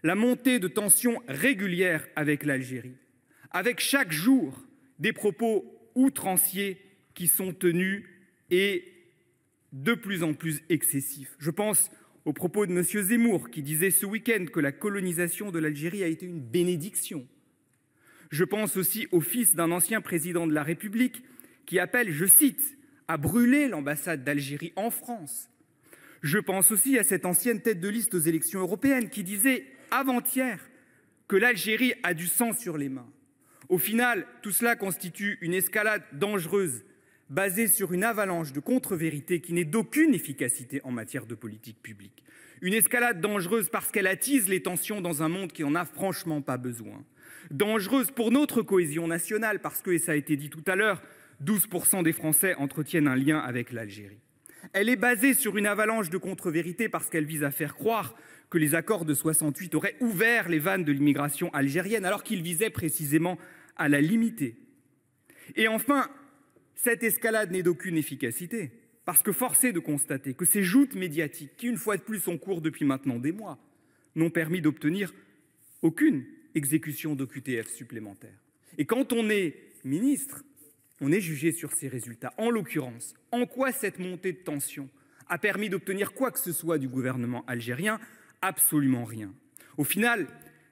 la montée de tensions régulières avec l'Algérie, avec chaque jour des propos outranciers qui sont tenus et de plus en plus excessifs. Je pense aux propos de M. Zemmour, qui disait ce week-end que la colonisation de l'Algérie a été une bénédiction. Je pense aussi au fils d'un ancien président de la République qui appelle, je cite, à brûler l'ambassade d'Algérie en France. Je pense aussi à cette ancienne tête de liste aux élections européennes qui disait avant-hier que l'Algérie a du sang sur les mains. Au final, tout cela constitue une escalade dangereuse basée sur une avalanche de contre-vérités qui n'est d'aucune efficacité en matière de politique publique. Une escalade dangereuse parce qu'elle attise les tensions dans un monde qui n'en a franchement pas besoin. Dangereuse pour notre cohésion nationale parce que, et ça a été dit tout à l'heure, 12% des Français entretiennent un lien avec l'Algérie. Elle est basée sur une avalanche de contre-vérités parce qu'elle vise à faire croire que les accords de 68 auraient ouvert les vannes de l'immigration algérienne alors qu'ils visaient précisément à la limiter. Et enfin, cette escalade n'est d'aucune efficacité parce que force est de constater que ces joutes médiatiques, qui une fois de plus ont cours depuis maintenant des mois, n'ont permis d'obtenir aucune exécution d'OQTF supplémentaire. Et quand on est ministre, on est jugé sur ces résultats. En l'occurrence, en quoi cette montée de tension a permis d'obtenir quoi que ce soit du gouvernement algérien? Absolument rien. Au final,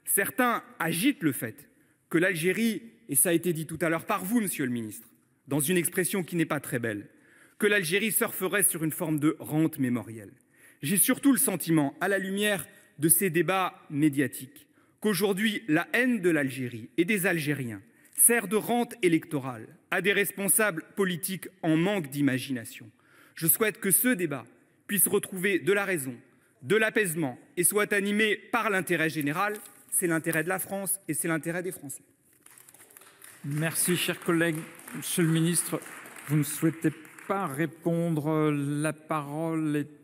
certains agitent le fait que l'Algérie, et ça a été dit tout à l'heure par vous, monsieur le ministre, dans une expression qui n'est pas très belle, que l'Algérie surferait sur une forme de rente mémorielle. J'ai surtout le sentiment, à la lumière de ces débats médiatiques, qu'aujourd'hui, la haine de l'Algérie et des Algériens sert de rente électorale à des responsables politiques en manque d'imagination. Je souhaite que ce débat puisse retrouver de la raison, de l'apaisement et soit animé par l'intérêt général. C'est l'intérêt de la France et c'est l'intérêt des Français. Merci, cher collègue. Monsieur le ministre, vous ne souhaitez pas répondre. La parole est